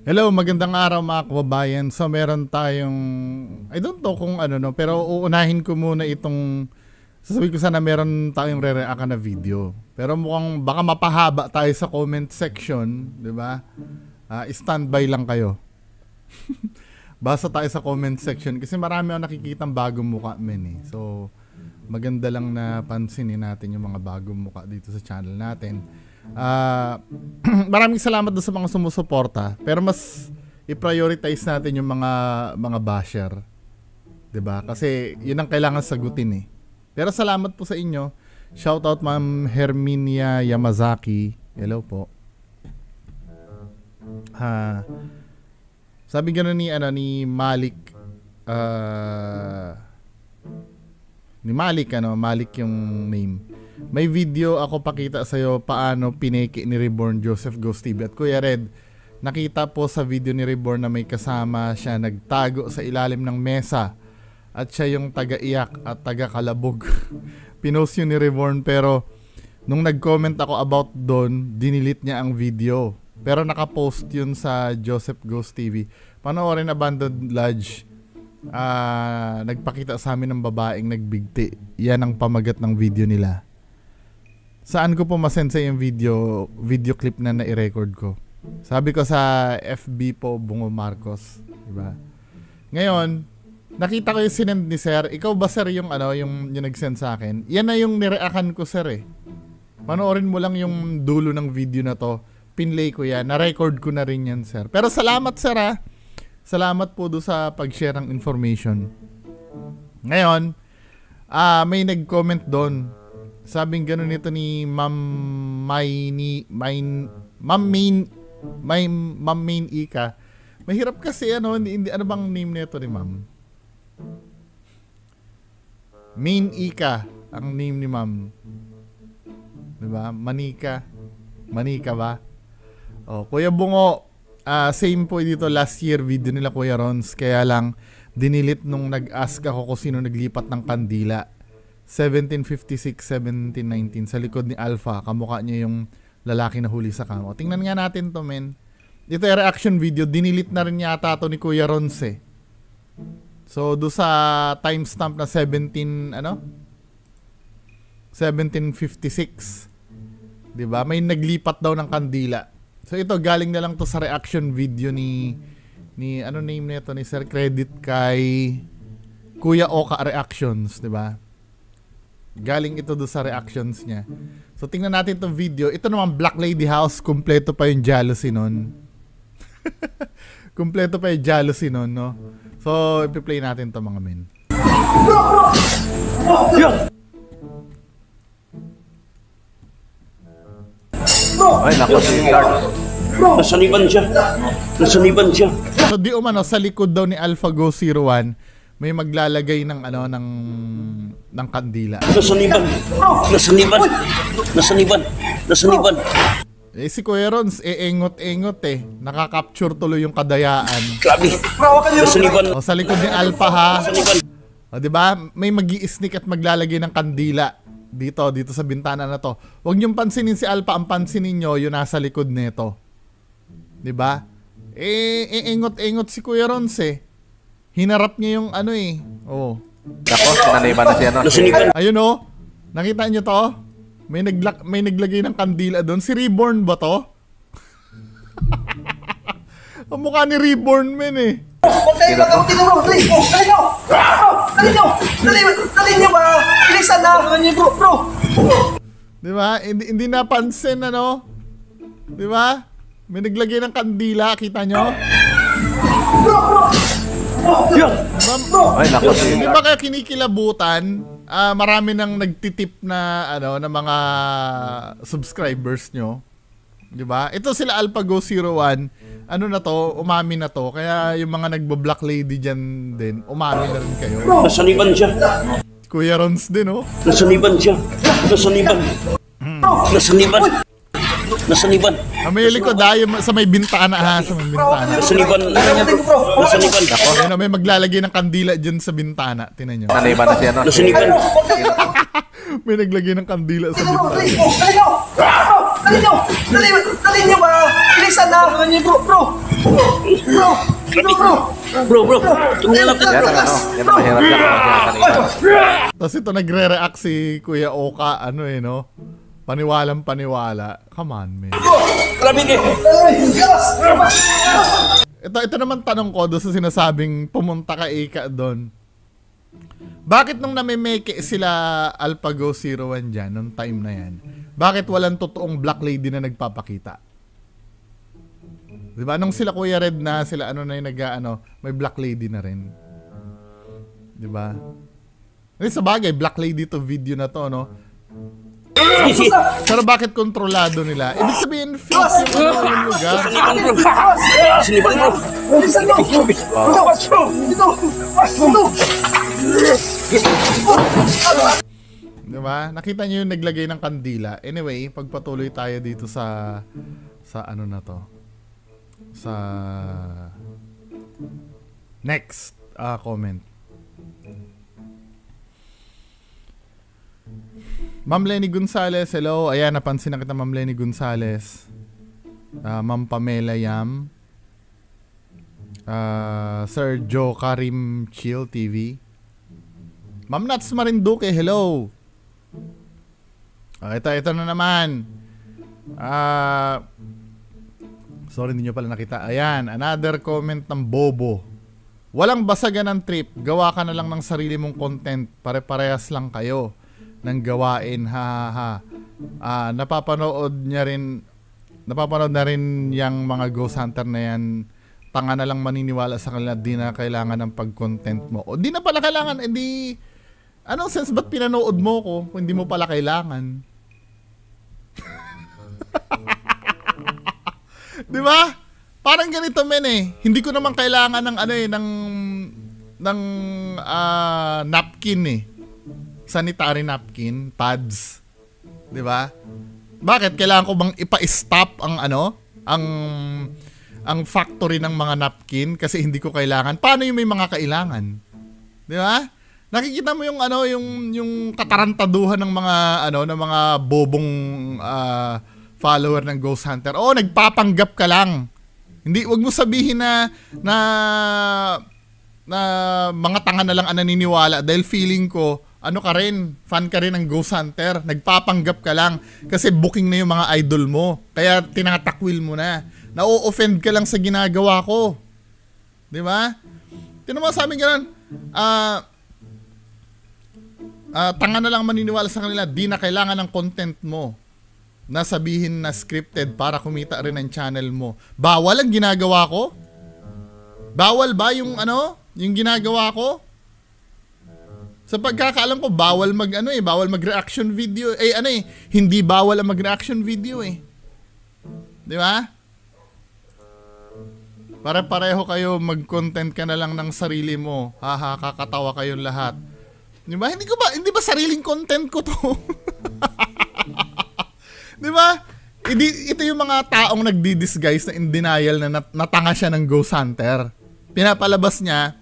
Hello, magandang araw mga kababayan. So meron tayong, I don't know kung ano no, pero uunahin ko muna itong, sasabihin ko sana meron tayong re-react na video. Pero mukhang baka mapahaba tayo sa comment section, di ba? Standby lang kayo. Basa tayo sa comment section kasi marami akong nakikitang bagong mukha men eh. So maganda lang na pansinin natin yung mga bagong mukha dito sa channel natin. Maraming salamat doon sa mga sumusuporta, pero mas i-prioritize natin yung mga basher, 'di ba? Kasi yun ang kailangan sagutin eh. Pero salamat po sa inyo. Shoutout Ma'am Herminia Yamazaki. Hello po. Sabi gano'n ni Malik Malik yung name. May video ako pakita sa'yo paano pineke ni Reborn Joseph Ghost TV. At Kuya Red, nakita po sa video ni Reborn na may kasama siya nagtago sa ilalim ng mesa. At siya yung taga-iyak at taga-kalabog. Pinost yun ni Reborn, pero nung nag-comment ako about doon, dinilit niya ang video. Pero nakapost yun sa Joseph Ghost TV. Panoorin Abandoned Lodge. Nagpakita sa amin ng babaeng nagbigti. Yan ang pamagat ng video nila. Saan ko po masend sa yung video clip na nai-record ko? Sabi ko sa FB po, Bungo Marcos, diba? Ngayon, nakita ko yung sinend ni Sir. Ikaw ba Sir yung nag-send sa akin? Yan na yung nireakan ko Sir eh. Panoorin mo lang yung dulo ng video na to. Pinlay ko yan. Na-record ko na rin yan Sir. Pero salamat Sir ha. Salamat po doon sa pag-share ng information. Ngayon, may nag-comment doon. Sabing gano'n nito ni Ma'am Main Ika. Mahirap kasi ano bang name nito ni Ma'am? Main Ika ang name ni Ma'am. 'Di ba? Manika ba? Oh, Kuya Bungo, same po dito last year video nila Kuya Rons, kaya lang dinilit nung nag-ask ako kung sino naglipat ng kandila. 1756, 1719 sa likod ni Alpha, kamukha niya yung lalaki na huli sa kamo. Tingnan nga natin to men. Ito yung reaction video, dinilit na rin yata to ni Kuya Rons eh. So do sa timestamp na 1756. 'Di ba? May naglipat daw ng kandila. So ito galing na lang to sa reaction video ni ano name nito ni Sir, credit kay Kuya Oka Reactions, 'di ba? Galing ito do sa reactions niya. So tingnan natin tong video. Ito naman Black Lady House, kumpleto pa yung jealousy nun. Kumpleto pa yung jealousy nun, no? So i-play natin to mga men. Ay, nako si Carlos. Nasaniban siya. So di umano sa likod daw ni Alpha Go 01 may maglalagay ng ng kandila. Nasaniban. Eh si Kuya Rons, engot-engot eh. Nakaka-capture tuloy yung kadayaan. Grabe. Nasaniban. O sa likod ni Alpha ha. O di ba? May magi-sneak at maglalagay ng kandila dito sa bintana na to. Huwag niyong pansinin si Alpha, ang pansinin niyo yung nasa likod nito. Di ba? Engot-engot si Kuya Rons eh. Hinarap niya yung Oh. Nako, sinaniban na siya, no? Ayun oh. Nakita niyo to? May naglagay ng kandila doon. Si Reborn ba to? Ang mukha ni Reborn men eh. Dali nyo ba? Bilisan na! Bro! Di ba? Hindi napansin Di ba? May naglagay ng kandila, kita nyo? Ay, nako si Hindi ba kaya kinikilabutan? Marami nang nagtitip na na mga subscribers nyo. 'Di ba? Ito sila Alpha Go 01. Na to, umami na to. Kaya yung mga nagbo-black lady diyan din, umami na rin kayo. Nasaniban siya. Kuya Rons din, oh. Nasaniban siya. Nasaniban. Nasa niban. May likod yung sa may bintana ha, sa may bintana. Nasa niban. Nasa niban. Ako. Ayun, may maglalagay ng kandila dyan sa bintana. Tinan nyo. Nanayban na siya, no? Nasa niban. May naglagay ng kandila sa bintana. Dali nyo! Dali nyo ba? Bilisan na! Bro! Tumulong lang ka. Yan ang ano. Yan ang mahirap yan. Tapos ito nagre-react si Kuya Oka, ano no? Paniwalang paniwala. Come on, man. Grabe kayo. Ito naman tanong ko doon sa sinasabing pumunta ka Ika doon. Bakit nung namimeke sila Alpago 01 dyan, nung time na yan, bakit walang totoong black lady na nagpapakita? Diba? Nung sila Kuya Red na, sila ano na yung may black lady na rin. Diba? Sa bagay, black lady to video na to, no? Pero bakit kontrolado nila? Ibig sabihin, fake yung lugar. Siniban, bro. Bilisan nyo! Diba? Nakita nyo yung naglagay ng kandila. Anyway, pagpatuloy tayo dito sa ano na to. Sa next comment. Ma'am Lenny Gonzales, hello. Ayan, napansin na kita, Ma'am Lenny Gonzales. Ma'am Pamela Yam. Sir Joe Karim Chill TV. Ma'am Nats Marinduque, hello. Ito na naman. Sorry, hindi nyo pala nakita. Ayan, another comment ng Bobo. Walang basagan ng trip. Gawa ka na lang ng sarili mong content. Pare-parehas lang kayo ng gawain. Napapanood na rin yung mga ghost hunter na yan. Tanga na lang maniniwala sa kanila. Di na kailangan ng pag-content mo. O di na pala kailangan. Edi, anong sense ba't pinanood mo ko kung hindi mo pala kailangan? Di ba? Parang ganito men Hindi ko naman kailangan ng napkin sanitary napkin, pads. 'Di ba? Bakit kailangan ko bang ipa-stop ang factory ng mga napkin kasi hindi ko kailangan? Paano yung may mga kailangan? 'Di ba? Nakikita mo yung yung katarantaduhan ng mga ng mga bobong follower ng Ghost Hunter. Oh, nagpapanggap ka lang. Hindi, wag mo sabihin na mga tanga na lang ang naniniwala dahil feeling ko ka rin, fan ka rin ng Ghost Hunter. Nagpapanggap ka lang kasi booking na yung mga idol mo. Kaya tinatakwil mo na. Na-offend ka lang sa ginagawa ko. 'Di ba? Tinamo sa amin ganun. Tanga na lang maniniwala sa kanila. Di na kailangan ng content mo na sabihin na scripted para kumita rin ang channel mo. Bawal ang ginagawa ko? Bawal ba yung yung ginagawa ko? Sa pagkakaalam ko, bawal bawal mag-reaction video. Hindi bawal ang mag-reaction video Di ba? Pare-pareho kayo, mag-content ka na lang ng sarili mo. Kakatawa kayong lahat. Di ba? Hindi ba sariling content ko to? Di ba? Ito yung mga taong nagdi-disguise na in denial na natanga siya ng Ghost Hunter. Pinapalabas niya,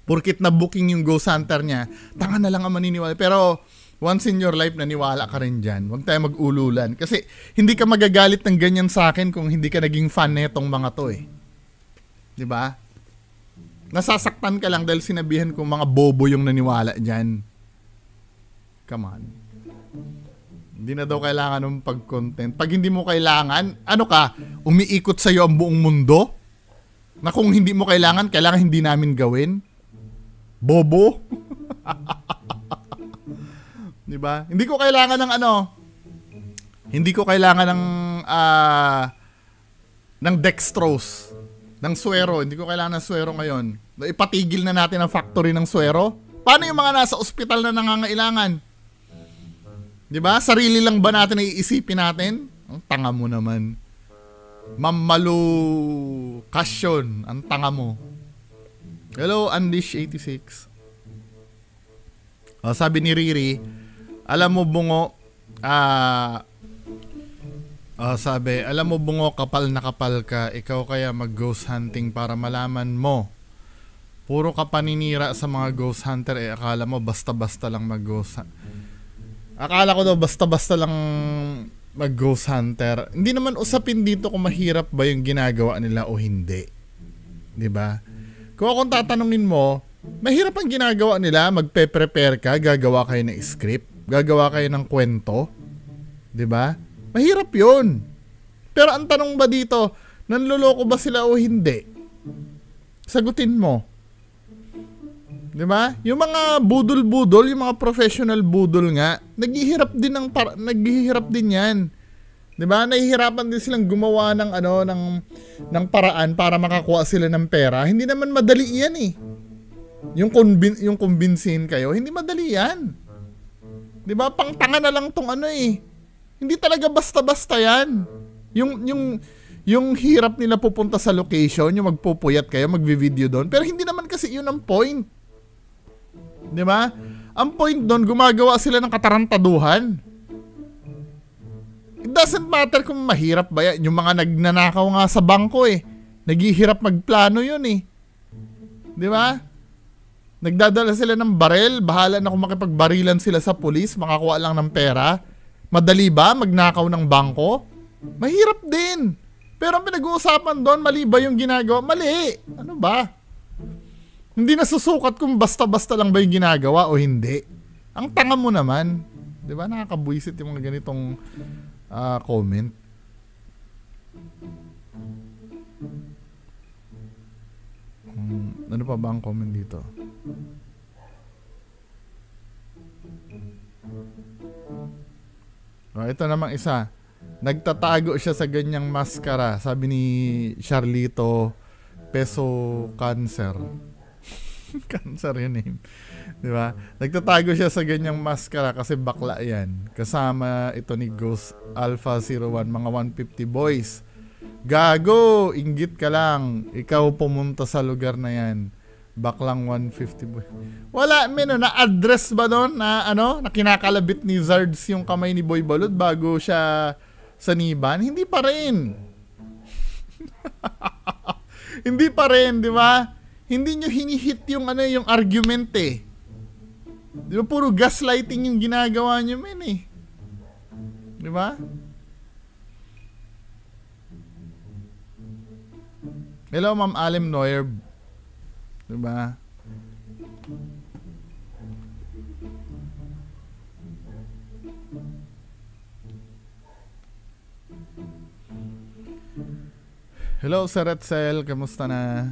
porkit na booking yung Ghost Hunter niya, tanga na lang ang maniniwala. Pero once in your life, naniwala ka rin dyan. Huwag tayo mag-ululan. Kasi hindi ka magagalit ng ganyan sa akin kung hindi ka naging fan netong mga to Di ba? Nasasaktan ka lang dahil sinabihan kong mga bobo yung naniwala dyan. Come on. Hindi na daw kailangan ng pag-content. Pag hindi mo kailangan, umiikot sa'yo ang buong mundo? Na kung hindi mo kailangan hindi namin gawin? Bobo? Di ba? Hindi ko kailangan ng hindi ko kailangan ng dextrose, ng suero. Hindi ko kailangan ng suero ngayon. Ipatigil na natin ang factory ng suero. Paano yung mga nasa ospital na nangangailangan? Di ba? Sarili lang ba natin na iisipin natin? Ang tanga mo naman. Mamalu Kasyon. Ang tanga mo. Hello, Andish86. Sabi ni Riri, alam mo bungo, Sabi, alam mo bungo, kapal na kapal ka, ikaw kaya mag-ghost hunting para malaman mo. Puro ka paninira sa mga ghost hunter, akala mo basta-basta lang mag-ghost Akala ko daw basta-basta lang mag-ghost hunter. Hindi naman usapin dito kung mahirap ba yung ginagawa nila o hindi. 'Di ba? Kung akong tatanungin mo, mahirap ang ginagawa nila, magpe-prepare ka, gagawa kayo ng script, gagawa kayo ng kwento. 'Di ba? Mahirap 'yun. Pero ang tanong ba dito, nanloloko ba sila o hindi? Sagutin mo. 'Di ba? Yung mga budol-budol, yung mga professional budol nga, naghihirap din 'yan. 'Di ba? Nahihirapan din silang gumawa ng ng paraan para makakuha sila ng pera. Hindi naman madali 'yan eh. Yung kumbinsihin kayo, hindi madali 'yan. 'Di ba? Pangtanga na lang tong Hindi talaga basta-basta 'yan. Yung hirap nila pupunta sa location, yung magpupuyat kayo, magvi-video doon, pero hindi naman kasi 'yun ang point. 'Di ba? Ang point doon, gumagawa sila ng katarantaduhan. It doesn't matter kung mahirap ba yan. Yung mga nagnanakaw nga sa bangko naghihirap magplano 'yun 'Di ba? Nagdadala sila ng barel, bahala na kung makipagbarilan sila sa pulis, makakuha lang ng pera. Madali ba magnakaw ng bangko? Mahirap din. Pero ang pinag-uusapan doon, mali ba yung ginagawa? Mali. Ano ba? Hindi nasusukat kung basta-basta lang ba yung ginagawa o hindi. Ang tanga mo naman. 'Di ba? Nakakabwisit yung mga ganitong comment. Ano pa ba ang comment dito? Ito namang isa. Nagtatago siya sa ganyang maskara. Sabi ni Charlito, Peso Cancer. Cancer yun name. Di ba? Nagtatago siya sa ganyang maskara kasi bakla yan. Kasama ito ni Ghost Alpha 01, mga 150 boys. Gago! Inggit ka lang. Ikaw pumunta sa lugar na yan. Baklang 150 boy. Wala, na-address ba doon na na kinakalabit ni Zards yung kamay ni Boy Balud bago siya saniban? Hindi pa rin. Hindi pa rin, di ba? Hindi nyo hinihit yung yung argument Di ba puro gaslighting yung ginagawa nyo Di ba? Hello, Ma'am Alem Noyer. Diba? Hello, Sir Etzel. Kamusta na?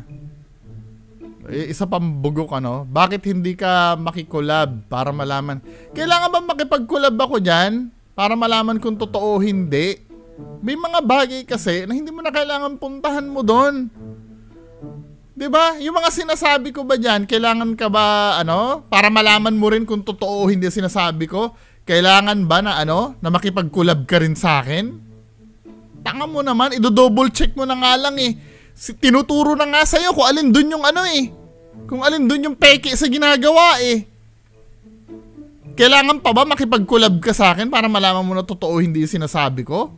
Isa pang bugok Bakit hindi ka makikolab para malaman? Kailangan ba makipag-collab ako dyan? Para malaman kung totoo o hindi? May mga bagay kasi na hindi mo na kailangan puntahan mo doon. 'Di ba? Yung mga sinasabi ko ba diyan, kailangan ka ba para malaman mo rin kung totoo o hindi sinasabi ko? Kailangan ba na na makipag-collab ka rin sa akin? Tanga mo naman, i-double check mo na nga lang tinuturo na nga sa'yo kung alin dun yung kung alin dun yung peke sa ginagawa Kailangan pa ba makipag-collab ka sa akin para malaman mo na totoo o hindi yung sinasabi ko?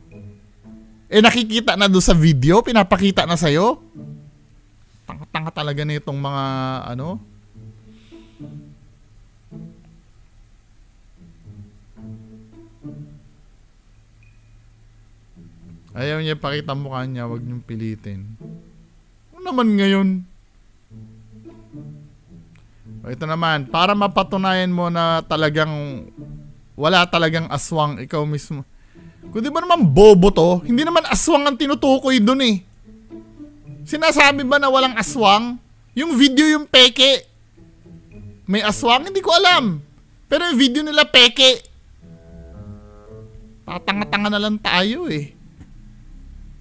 Nakikita na doon sa video, pinapakita na sa'yo? Tanga talaga na itong mga Ayaw niya pakita mukha niya, wag niyong pilitin. Ano naman ngayon? Ito naman, para mapatunayan mo na talagang wala talagang aswang ikaw mismo. Kung di ba naman bobo to, hindi naman aswang ang tinutukoy dun Sinasabi ba na walang aswang? Yung video yung peke. May aswang? Hindi ko alam. Pero yung video nila peke. Tatanga-tanga na lang tayo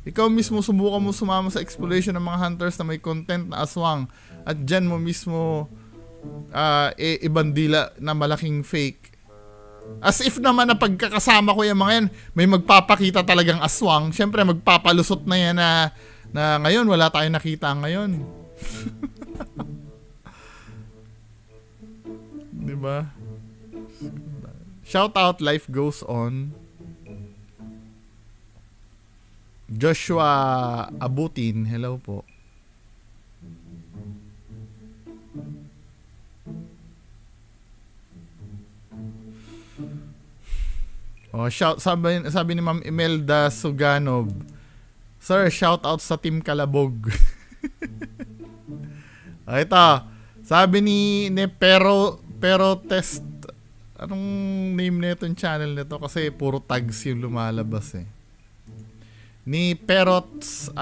Ikaw mismo subukan mo sumama sa exploration ng mga hunters na may content na aswang. At dyan mo mismo ibandila na malaking fake. As if naman na pagkakasama ko yung mga yan, may magpapakita talagang aswang. Siyempre magpapalusot na yan na ngayon wala tayong nakita ngayon. Diba? Shout out, life goes on. Joshua Abutin, hello po. Oh, sabi ni Ma'am Imelda Suganov. Sir, shout out sa Team Kalabog. Ito, sabi ni Pero Test, anong name na itong channel nito? Kasi puro tags yung lumalabas eh. Ni Perots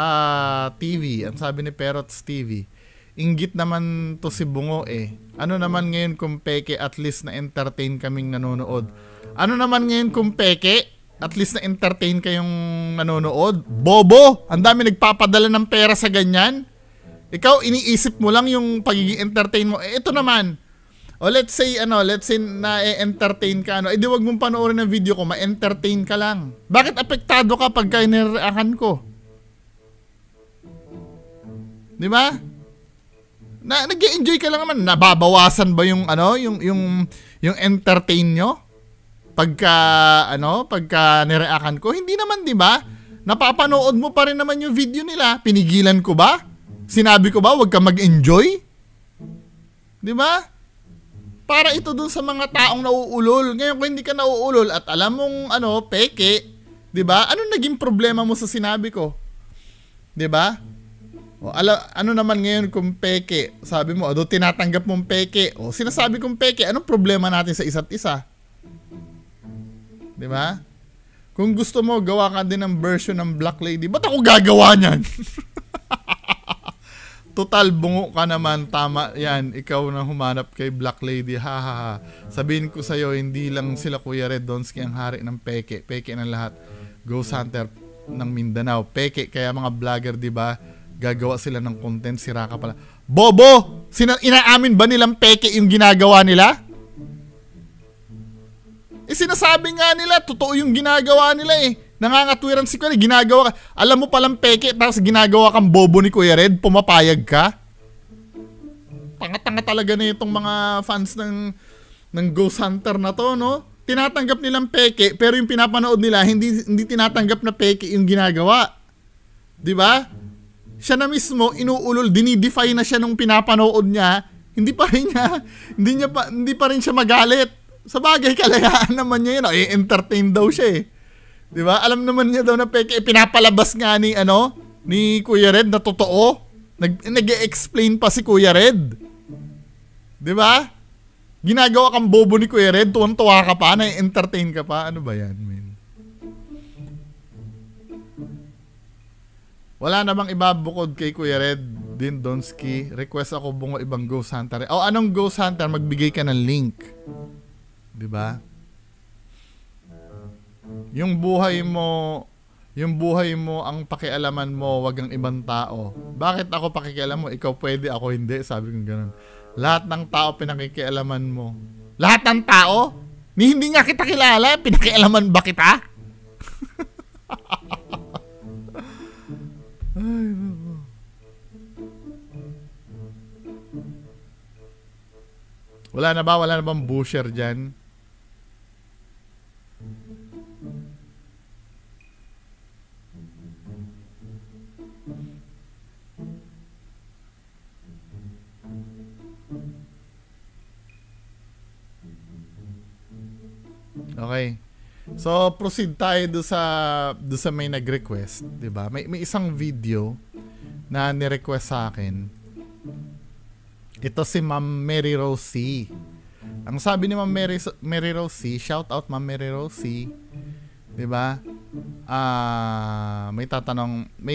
TV, ang sabi ni Perots TV, inggit naman to si Bungo eh. Ano naman ngayon kung peke, at least na entertain kaming nanonood. Ano naman ngayon kung peke, at least na entertain kayong nanonood. Bobo, ang dami nagpapadala ng pera sa ganyan. Ikaw iniisip mo lang yung pagiging entertain mo. Eh ito naman. O let's say na-entertain ka di wag mong panoorin ng video ko, ma-entertain ka lang. Bakit apektado ka pag nireakan ko? Di ba? Nag-enjoy ka lang naman. Nababawasan ba yung yung entertain nyo? Pagka nireakan ko, hindi naman, di ba? Napapanood mo pa rin naman yung video nila. Pinigilan ko ba? Sinabi ko ba wag ka mag-enjoy? Di ba? Para ito dun sa mga taong nauulol. Ngayon kung hindi ka nauulol at alam mong peke, 'di ba? Ano naging problema mo sa sinabi ko? 'Di ba? O ano naman ngayon kung peke? Sabi mo, tinatanggap mong peke. O sinasabi kong peke, anong problema natin sa isa't isa? 'Di ba? Kung gusto mo gawa ka din ng version ng Black Lady, ba't ako gagawa niyan? Total, bungo ka naman. Tama yan. Ikaw na humanap kay Black Lady. Ha ha ha. Sabihin ko sa'yo, hindi lang sila Kuya Red Donski ang hari ng peke. Peke ng lahat. Ghost Hunter ng Mindanao. Peke. Kaya mga vlogger, di ba? Gagawa sila ng content. Sira ka pala. Bobo! Inaamin ba nilang peke yung ginagawa nila? Sinasabi nga nila, totoo yung ginagawa nila eh. Nangangatwiran si Kuya Red, ginagawa ka. Alam mo palang peke, tapos ginagawa kang bobo ni Kuya Red, pumapayag ka? Tanga-tanga talaga na itong mga fans ng Ghost Hunter na to, no? Tinatanggap nilang peke, pero yung pinapanood nila, hindi tinatanggap na peke yung ginagawa. Diba? Siya na mismo, inuulol, dinidefy na siya nung pinapanood niya, hindi pa rin siya magalit. Sa bagay, kalayaan naman niya yun. I-entertain daw siya eh. Di ba? Alam naman niya daw na peke. Pinapalabas nga ni Kuya Red na totoo. Nag-e-explain pa si Kuya Red. Di ba? Ginagawa kang bobo ni Kuya Red. Tuwan-tuwa ka pa. Na-entertain ka pa. Ano ba yan, man? Wala namang iba bukod kay Kuya Red din Donski. Request ako bungo ibang Ghost Hunter. O anong Ghost Hunter? Magbigay ka ng link. Diba? Yung buhay mo ang pakialaman mo, wag ang ibang tao. Bakit ako pakikialam mo? Ikaw pwede, ako hindi. Sabi ko gano'n. Lahat ng tao pinakikialaman mo. Lahat ng tao? Hindi nga kita kilala, pinakialaman ba kita? Ay, naku. Wala na bang busher dyan? Okay. So proceed tayo do sa may nag-request, 'di ba? May isang video na ni-request sa akin. Ito si Ma'am Mary Rosie. Ang sabi ni Ma'am Mary Rosie, shout out Ma'am Mary Rosie. 'Di ba? May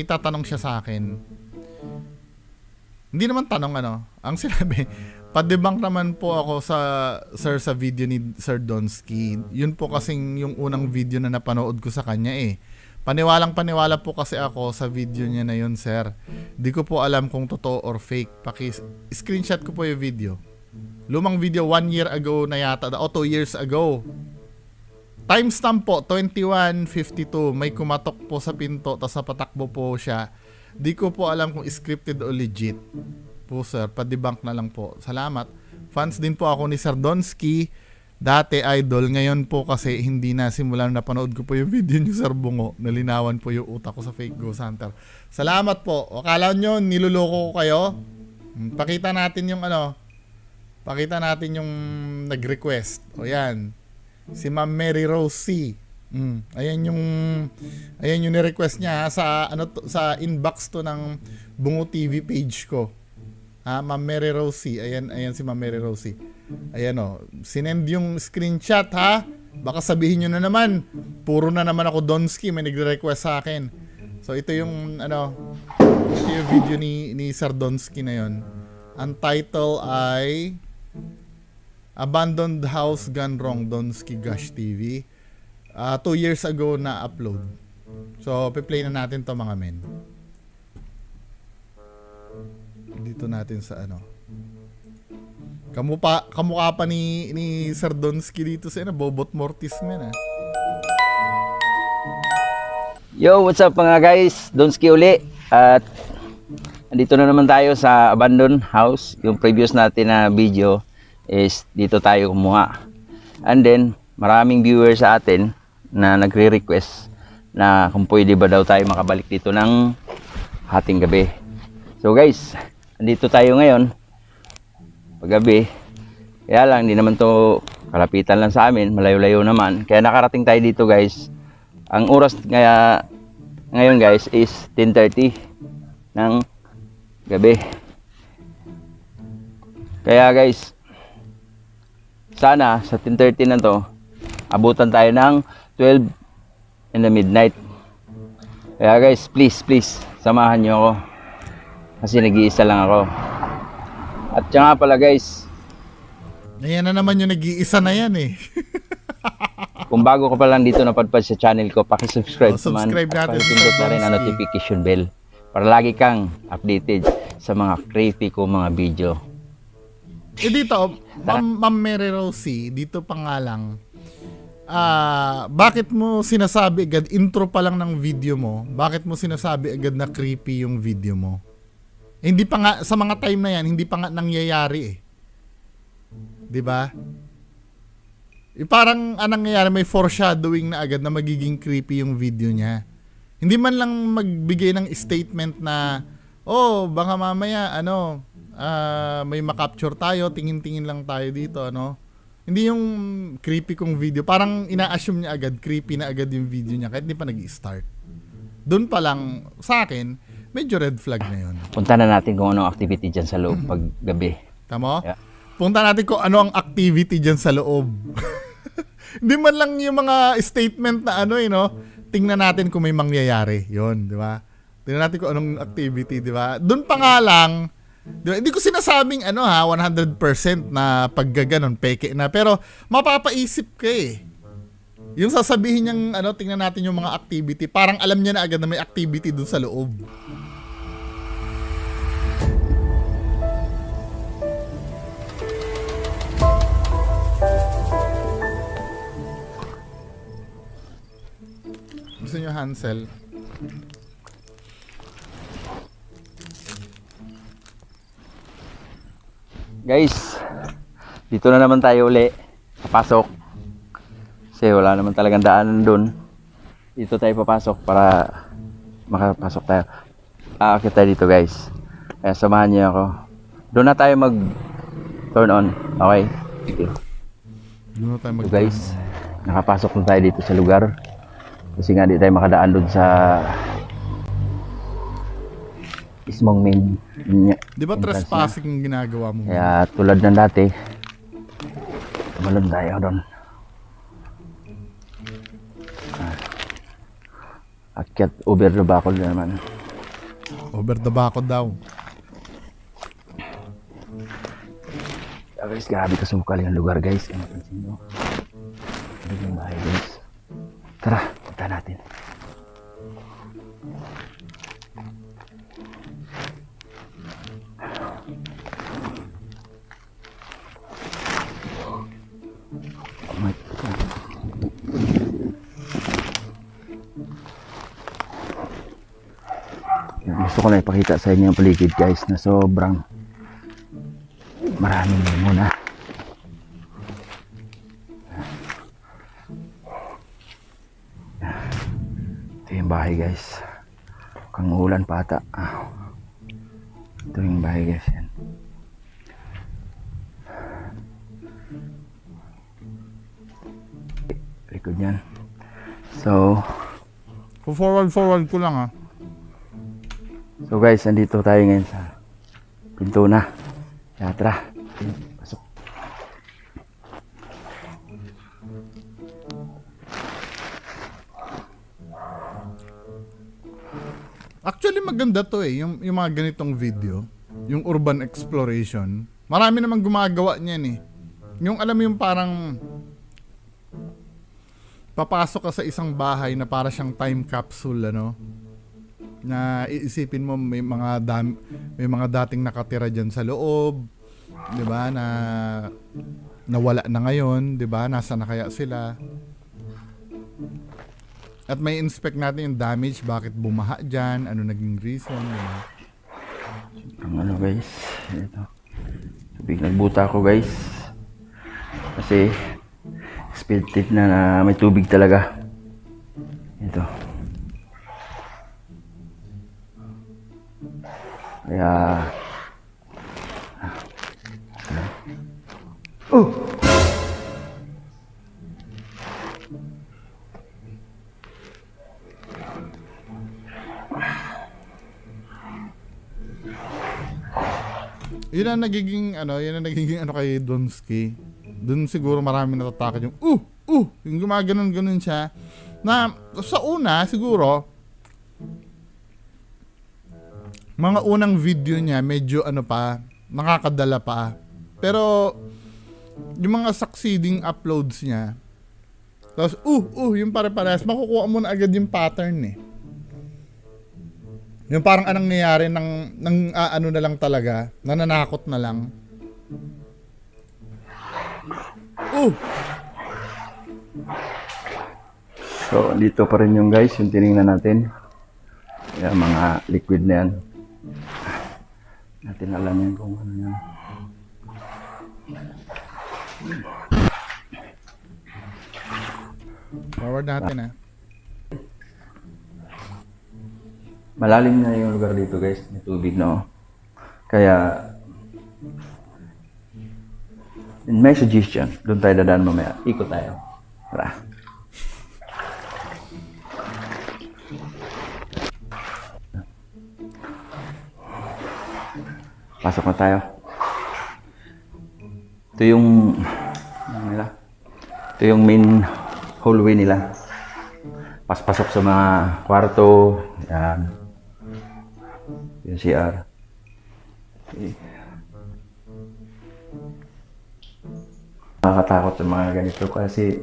tatanong siya sa akin. Hindi naman tanong ang sinabi, pa-debunk naman po ako sa video ni Sir Donski. Yun po kasing yung unang video na napanood ko sa kanya eh. Paniwalang-paniwala po kasi ako sa video niya na yun, sir. Di ko po alam kung totoo or fake. Screenshot ko po yung video. Lumang video 1 year ago na yata, o 2 years ago. Timestamp po, 21:52. May kumatok po sa pinto, tapos napatakbo po siya. Di ko po alam kung scripted o legit. Po sir, pa-debunk na lang po. Salamat. Fans din po ako ni Sir Donski. Dati idol, ngayon po kasi hindi na, simulan napanood ko po yung video niyo Sir Bungo. Nalinawan po yung utak ko sa fake Ghost Hunter. Salamat po. O kala nyo niluloko ko kayo? Pakita natin yung ano. Pakita natin yung nag-request. O yan. Si Ma'am Mary Rose C. Ayan yung ni-request niya sa ano to, sa inbox to ng Bungo TV page ko. Ma'am Mary Rose C. Ayan si Ma'am Mary Rose C. Ayan o. Sinend yung screenshot ha. Baka sabihin nyo na naman. Puro na naman ako Donsky. May nagre-request sa akin. So ito yung ano. Ito yung video ni Sir Donsky na yun. Ang title ay Abandoned House Gone Wrong Donsky Gosh TV. 2 years ago na upload. So pe-play na natin to mga men. Dito natin sa ano. Kamukha pa ni Sir Donsky dito sa Bobot Mortis men Yo, what's up mga guys? Donsky uli. At andito na naman tayo sa abandoned house. Yung previous natin na video is dito tayo kumuha. And then, maraming viewers sa atin na nagre-request na kung pwede ba daw tayo makabalik dito ng hating gabi. So guys, andito tayo ngayon paggabi. Kaya lang, hindi naman to kalapitan lang sa amin, malayo-layo naman. Kaya nakarating tayo dito guys. Ang oras ngayon guys is 10:30 ng gabi. Kaya guys, sana sa 10:30 na to, abutan tayo ng 12 in the midnight. Kaya guys, please, samahan nyo ako. Kasi nag-iisa lang ako. At siya nga pala guys, ayan na naman yung nag-iisa na yan eh. kung bago ka pa lang dito napadpad sa channel ko, pakisubscribe subscribe naman natin at pakipindot na rin ang notification bell para lagi kang updated sa mga creepy ko mga video. Dito, Ma'am Mary Rosie, dito pa nga lang, bakit mo sinasabi agad, intro pa lang ng video mo, bakit mo sinasabi agad na creepy yung video mo? Hindi pa nga, sa mga time na yan, hindi pa nga nangyayari eh. Diba? Parang anong nangyayari, may foreshadowing na agad na magiging creepy yung video niya. Hindi man lang magbigay ng statement na, oh, baka mamaya, may makapture tayo, tingin-tingin lang tayo dito, Hindi yung creepy kong video. Parang ina-assume niya agad, creepy na agad yung video niya kahit hindi pa nag-i-start. Doon pa lang, sa akin, medyo red flag na yun. Punta na natin kung anong activity dyan sa loob pag gabi. Tama? Yeah. Punta natin kung ano ang activity dyan sa loob. Hindi man lang yung mga statement na tingnan natin kung may mangyayari. Yun, di ba? Tingnan natin kung anong activity, di ba? Doon pa nga lang, di ba? Hindi ko sinasabing 100% na paggaganon, peke na. Pero mapapaisip ka eh. Yung sasabihin niyang tingnan natin yung mga activity, parang alam niya na agad na may activity doon sa loob. Gusto niyo Hansel? Guys, dito na naman tayo uli. Papasok. Kasi wala naman talagang daanan doon. Dito tayo papasok para makapasok tayo. Aakit tayo dito guys. Kaya samahan niyo ako. Doon na tayo mag turn on. Okay? Sige. Doon na tayo mag so guys, nakapasok na tayo dito sa lugar. Kasi nga di tayo makadaan doon sa mismong main. Di ba trespassing yung ginagawa mo? Kaya tulad ng dati, tumalon tayo doon. Akyat over the bakod na naman. Over the bakod daw. Guys, grabe kasukal yung lugar guys. Ano pansin nyo? Ano yung bahay guys? Tara, punta natin. Oh my God. Gusto ko na ipakita sa inyo ang paligid guys na sobrang maraming muna. Ito yung bahay guys. Kang ulan pa ata. Ito yung bahay guys. Yan. Likod yan. So Forward ko lang ha. So guys, nandito tayo ngayon sa pinto na. Kaya tara, pasok. Actually maganda to eh, yung mga ganitong video, yung urban exploration. Marami namang gumagawa niyan eh. Yung alam mo yung parang papasok ka sa isang bahay na para siyang time capsule ano. Na iisipin mo may mga dating nakatira diyan sa loob, 'di ba? Na nawala na ngayon, 'di ba? Nasaan na kaya sila? At may inspect natin yung damage, bakit bumaha diyan, ano naging reason, diba? Ang ano guys, ito. Tubig nagbuta ako guys. Kasi expected na may tubig talaga. Ito. Kaya yun ang nagiging ano kay Donsky. Doon siguro marami natatakot yung yung gumaganon-ganon siya. Na sa una siguro mga unang video niya medyo ano pa, nakakadala pa. Pero yung mga succeeding uploads niya, tapos yung pare-parehas, makukuha mo na agad yung pattern eh. Yung parang anong nangyayari ng ano na lang talaga, nananakot na lang. so dito pa rin yung guys, yung tiningnan natin. Yung mga liquid na yan. Natin alam yan kung ano yan. Forward natin ah. Malalim na yung lugar dito guys, may tubig no. Kaya may suggestion, doon tayo dadaan mamaya. Ikot tayo. Tara. Pasok na tayo. Ito yung ito yung main hallway nila. Pasok sa mga kwarto. Yan. Yung CR. Okay. Nakakatakot sa mga ganito kasi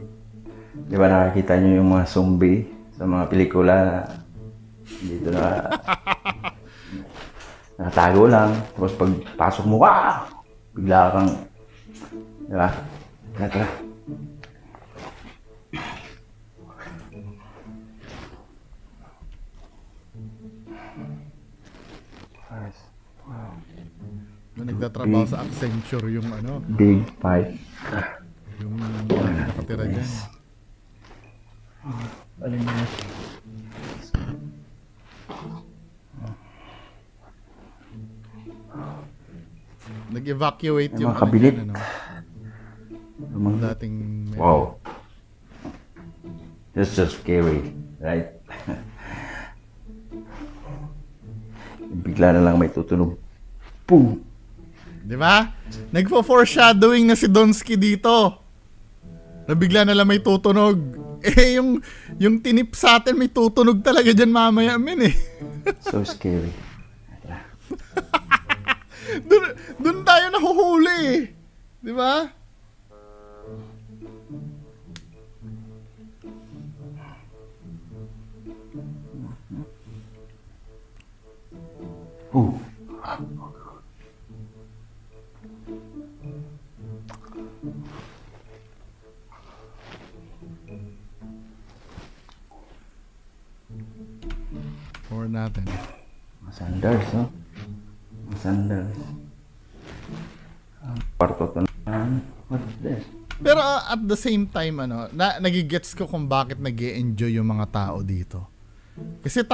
di ba nakakita nyo yung mga zombie sa mga pelikula dito na nakatago lang, tapos pag pasok mo, bigla kang di ba? Tara. Nagtatrabaho sa Accenture yung ano, Big fight. yung nakatira dyan. Alin na? Nag-evacuate Yung yung mga kabinet. ano, Mga dating wow. That's just scary, right? Bigla na lang may tutunog. Boom! di ba? Nagpo-foreshadowing na si Donsky dito. Nabigla na lang may tutunog. Eh, yung tinip sa atin, may tutunog talaga dyan mamaya, men eh. So scary. Doon tayo nahuhuli eh. Di ba? Forward natin. Sandals, no? Sandals. Kwarto to na. What's this? Pero at the same time, nagigets ko kung bakit nag-e-enjoy yung mga tao dito. Kasi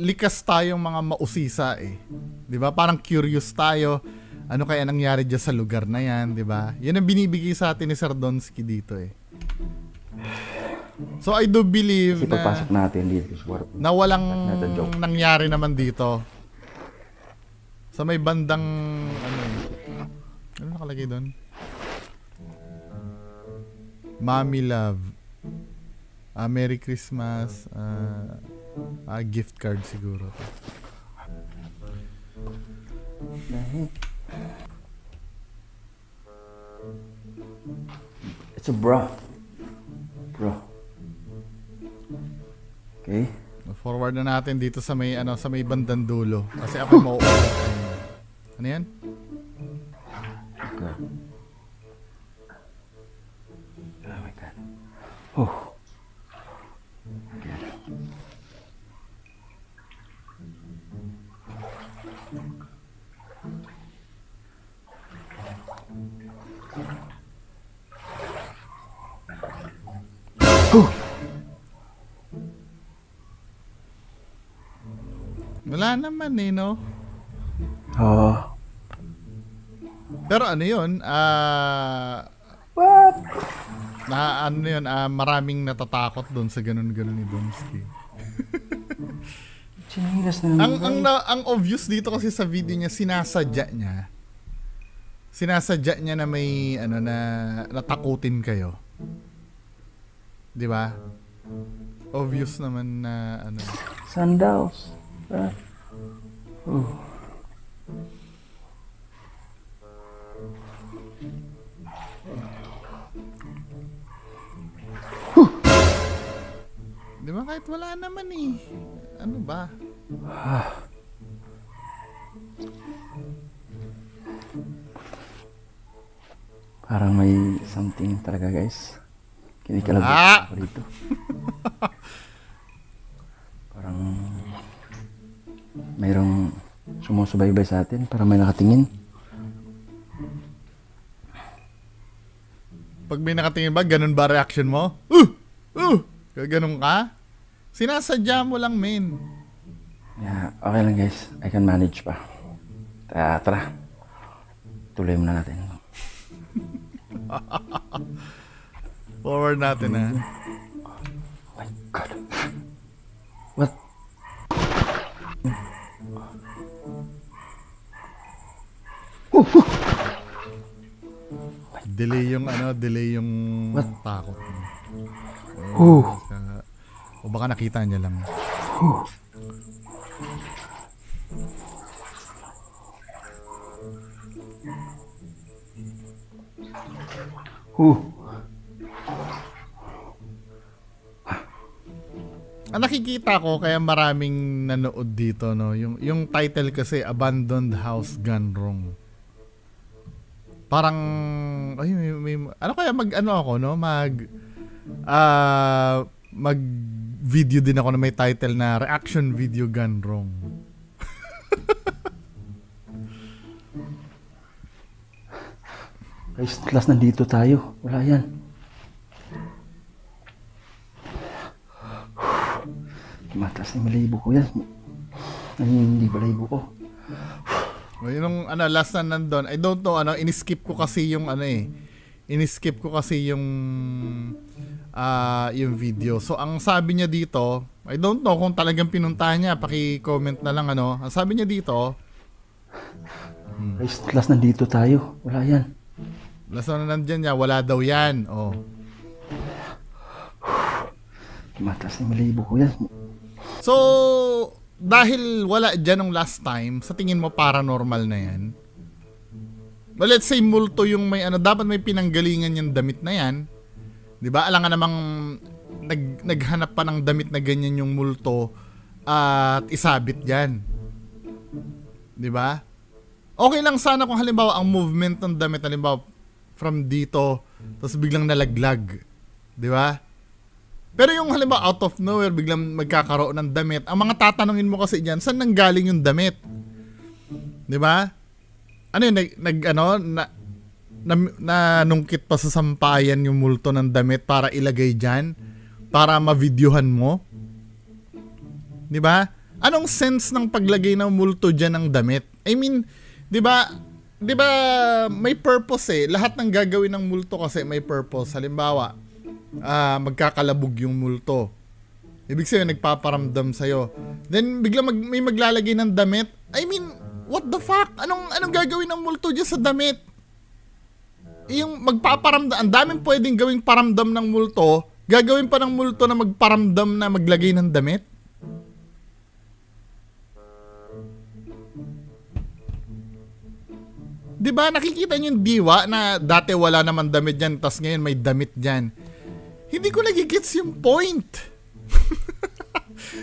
likas tayong mga mausisa eh. 'Di ba? Parang curious tayo. Ano kaya nangyari dyan sa lugar na yan, 'di ba? Yan ang binibigay sa atin ni Sir Donsky dito eh. So I do believe Kasi pagpasok natin dito na walang nangyari naman dito. Sa may bandang ano nakalagay doon? Mommy Love. Merry Christmas. Gift card siguro. It's a bra. Okay. Forward na natin dito sa may sa may bandang dulo kasi ako mau-order. Ano 'yan? Okay. Oh my God. Oh. Okay. Wala naman eh, no? Oh. Pero ano yun? What? Maraming natatakot doon sa ganun-ganun ni Donsky. Chinilas na naman. Ang obvious dito kasi sa video niya, sinasadya niya na may na natakutin kayo. 'Di ba? Obvious naman na Sandals. Oh. Di ba kahit wala naman eh. Ano ba? Parang may something talaga guys. Kinikalabot ako dito. Parang mayroong sumusubaybay sa atin. Parang may nakatingin. Pag may nakatingin ba, ganun ba reaction mo? Ganun ka? Sinasadya mo lang, men. Yeah, okay lang guys. I can manage pa. Tara. Tuloy muna natin. Forward natin ha. Oh my God. What? Delay yung What? takot. Oh. O baka nakita niya lang. Ang nakikita ko kaya maraming nanood dito no, yung title kasi Abandoned House Gone Wrong. Parang may ano kaya mag video din ako na may title na Reaction Video Gone Wrong. Guys, last nandito tayo. Wala yan. Mataas na malibo ko yan. Hindi balahibo ko. Yung last na nandun, I don't know, in-skip ko kasi yung in-skip ko kasi yung video. So, ang sabi niya dito, I don't know kung talagang pinuntahan niya, paki-comment na lang Ang sabi niya dito, Guys, last nandito tayo. Wala yan. last na nandyan niya, wala daw yan. Oh. Mataas na malibo ko yan. So, dahil wala dyan nung last time, sa tingin mo paranormal na yan? Well, let's say multo yung may dapat may pinanggalingan yung damit na yan. 'Di ba? Alam nga namang naghanap pa ng damit na ganyan yung multo at isabit diyan. 'Di ba? Okay lang sana kung halimbawa ang movement ng damit halimbawa from dito tapos biglang nalaglag. 'Di ba? Pero yung halimbawa out of nowhere biglang magkakaroon ng damit, ang mga tatanungin mo kasi diyan, saan nanggaling yung damit? 'Di ba? Ano yun, nanungkit pa sa sampayan yung multo ng damit para ilagay dyan? Para ma-videohan mo? 'Di ba? Anong sense ng paglagay ng multo diyan ng damit? I mean, 'di ba? 'Di ba may purpose eh. Lahat ng gagawin ng multo kasi may purpose. Halimbawa, magkakalabog yung multo. Ibig sabihin nagpaparamdam sa'yo. Then bigla may maglalagay ng damit. I mean, what the fuck? Anong gagawin ng multo diyan sa damit? Yung magpaparamdam, ang daming pwedeng gawing paramdam ng multo, gagawin pa ng multo na magparamdam na maglagay ng damit? Diba nakikita niyo yung diwa na dati wala naman damit dyan, tas ngayon may damit dyan? Hindi ko nagigets yung point.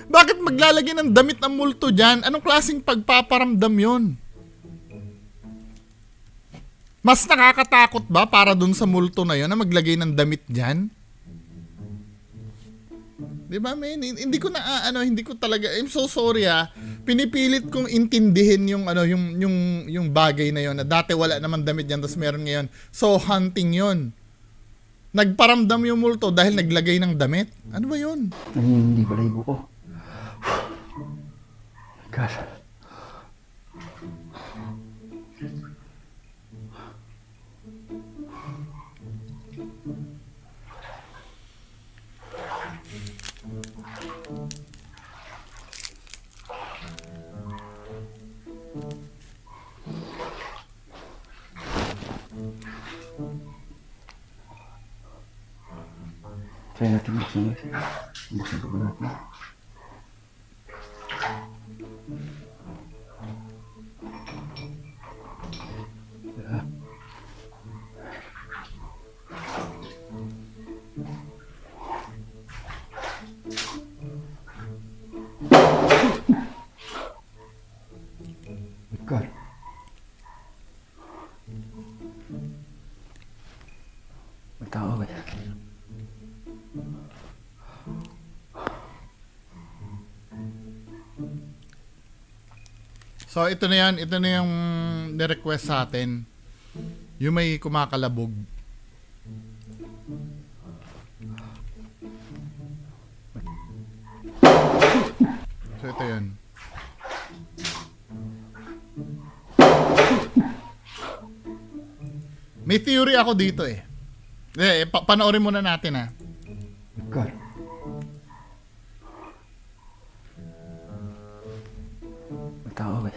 Bakit maglalagay ng damit ang multo dyan? Anong klaseng pagpaparamdam yon? Mas nakakatakot ba para dun sa multo na yon na maglagay ng damit dyan? Diba, men? Hindi ko na hindi ko talaga, I'm so sorry pinipilit kong intindihin yung bagay na yon na dati wala naman damit dyan tapos meron ngayon. So hunting yon. Nagparamdam yung multo dahil naglagay ng damit. Ano ba yun? Hindi balahibo ko. God. Try natin buksan guys. Buksan ko ba natin? God. May tao ba? So ito na yung ni-request sa atin. Yung may kumakalabog. So ito yun. May theory ako dito eh. Panoorin muna natin God. May tao ba?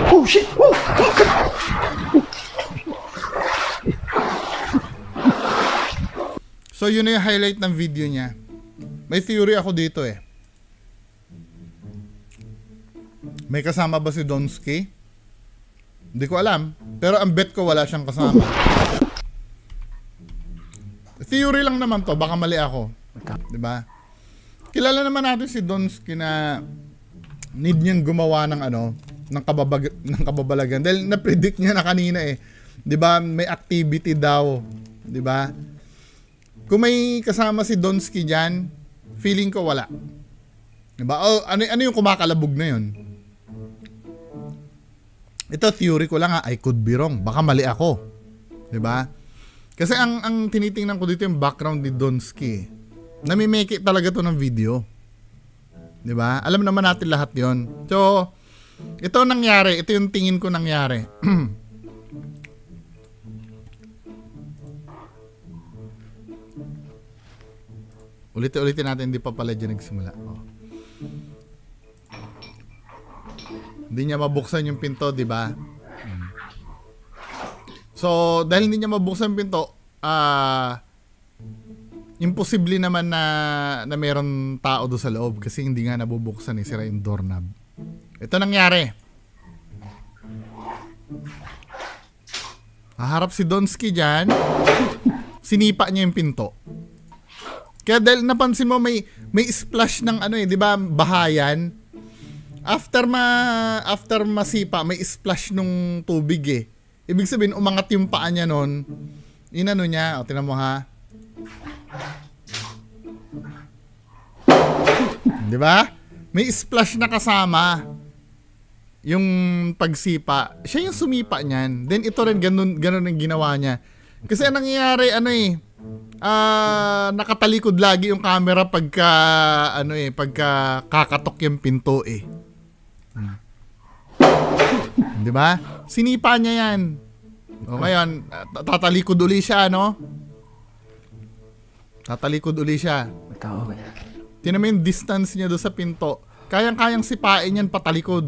Oh shit! Oh! So yun na yung highlight ng video niya. May theory ako dito eh. May kasama ba si Donsky? Hindi ko alam. Pero ang bet ko wala siyang kasama. Theory lang naman to. Baka mali ako. Diba? Kilala naman natin si Donsky na need niyang gumawa ng ng kababalagan. Dahil na-predict niya na kanina eh. 'Di ba? May activity daw. 'Di ba? Kung may kasama si Donsky diyan, feeling ko wala. 'Di ba? Oh, ano yung kumakalabog na 'yon? Ito theory ko lang I could be wrong. Baka mali ako. 'Di ba? Kasi ang tinitingnan ko dito yung background ni Donsky. Namimeke talaga 'to ng video. 'Di ba? Alam naman natin lahat 'yon. So ito nangyari, ito yung tingin ko nangyari. Ulitin natin, hindi pa pala dyan nagsimula. Oh. Hindi niya mabuksan yung pinto, di ba? So, dahil hindi niya mabuksan yung pinto, imposible naman na meron tao doon sa loob kasi hindi nga nabubuksan sira yung doorknob. Ito nangyari. Haharap si Donsky dyan, sinipa niya yung pinto. Kaya dahil napansin mo may splash ng di ba, bahayan. After masipa, may splash nung tubig eh. Ibig sabihin, umangat yung paa niya nun. Inano niya. O, tinan mo ha. Di ba? May splash na kasama. Yung pagsipa. Siya yung sumipa niyan. Then ito rin, ganun ang ginawa niya. Kasi ang nangyayari, nakatalikod lagi yung camera pagka, pagka kakatok yung pinto eh. Di ba? Sinipa niya yan. O ngayon, tatalikod uli siya, no? Tatalikod uli siya. Tingnan mo yung distance niya doon sa pinto. Kayang-kayang sipain yan patalikod.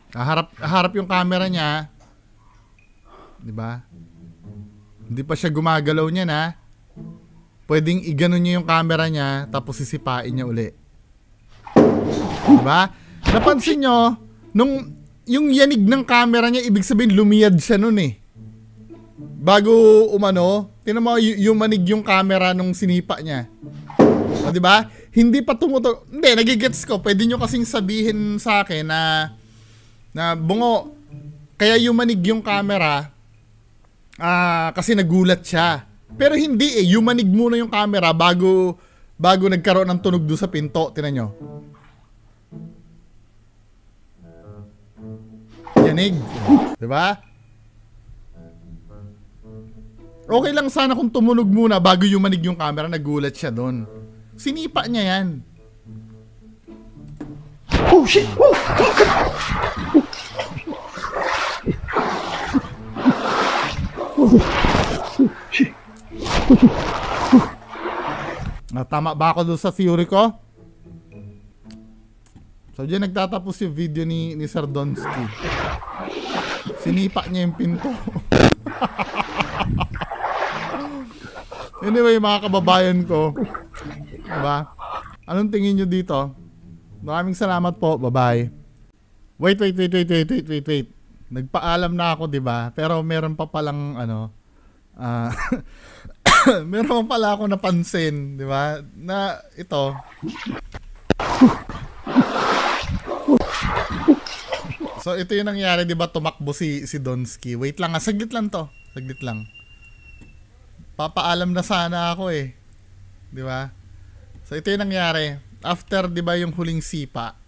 Harap yung camera niya. 'Di ba? Hindi pa siya gumagalaw niyan ha. Pwedeng iganon niya yung camera niya tapos sisipain niya uli. 'Di ba? Napansin niyo nung yung yanig ng camera niya, ibig sabihin lumiyad siya noon eh. Bago tinan mo yumanig yung camera nung sinipa niya. O, 'di ba? Hindi pa Hindi, nagigets ko. Pwede nyo kasing sabihin sa akin na bungo, kaya yumanig yung camera kasi nagulat siya. Pero hindi eh, yumanig muna yung camera bago nagkaroon ng tunog doon sa pinto. Tingnan nyo. Yanig. Diba? Okay lang sana kung tumunog muna bago yumanig yung camera, nagulat siya doon. Sinipa niya yan. Oh shit! Oh! Tama ba ako doon sa theory ko? So diyan nagtatapos yung video ni Sir Donsky. Sinipa niya yung pinto. Anyway, mga kababayan ko, diba? Anong tingin nyo dito? Maraming salamat po. Bye-bye. Wait. Nagpaalam na ako, diba? Pero meron pa palang meron pa pala ako napansin, diba? Na ito. So ito yung nangyari, diba? Tumakbo si Donsky. Wait lang, saglit lang to. Saglit lang. Papaalam na sana ako eh. Di ba? So ito yung nangyari. After, di ba, yung huling sipa.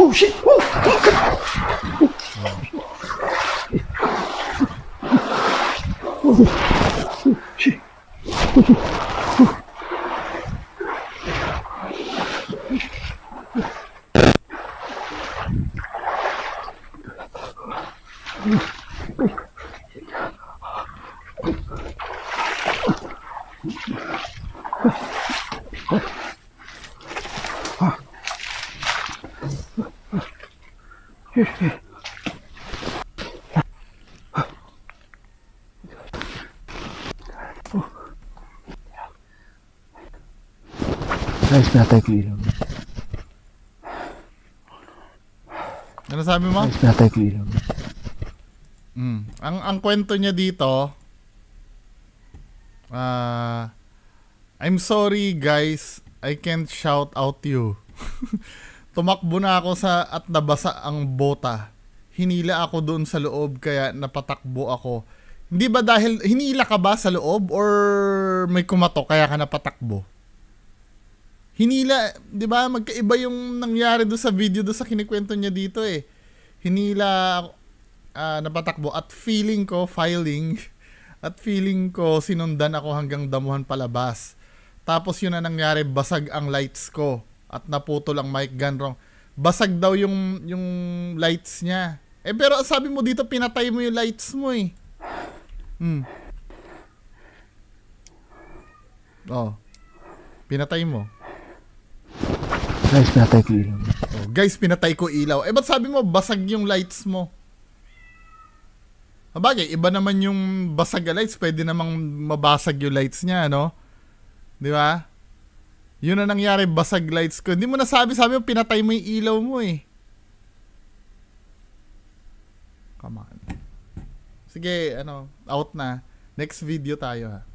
Oh shit! Oh! Shit! Guys, pinatay ko ilaw. Ano sabi mo? Guys, pinatay ko ilaw. Ang kwento niya dito, I'm sorry guys, I can't shout out you. Tumakbo na ako at nabasa ang bota. Hinila ako doon sa loob kaya napatakbo ako. Hindi ba dahil hinila ka ba sa loob or may kumatok kaya ka napatakbo? Hinila, 'di ba? Magkaiba yung nangyari doon sa video doon sa kinikwento niya dito eh. Hinila napatakbo at feeling ko sinundan ako hanggang damuhan palabas. Tapos yun na nangyari, basag ang lights ko at naputol ang mic gun wrong. Basag daw yung lights niya. Pero sabi mo dito pinatay mo yung lights mo eh. Oh. Pinatay mo. Guys, pinatay ko ilaw. Oh, guys, pinatay ko ilaw. Ba't sabi mo basag yung lights mo? Bagay, iba naman yung basag na lights, pwede namang mabasag yung lights niya, no? Di ba? Yun na nangyari, basag lights ko. Hindi mo nasabi mo pinatay mo yung ilaw mo eh. Come on. Sige, out na. Next video tayo ha.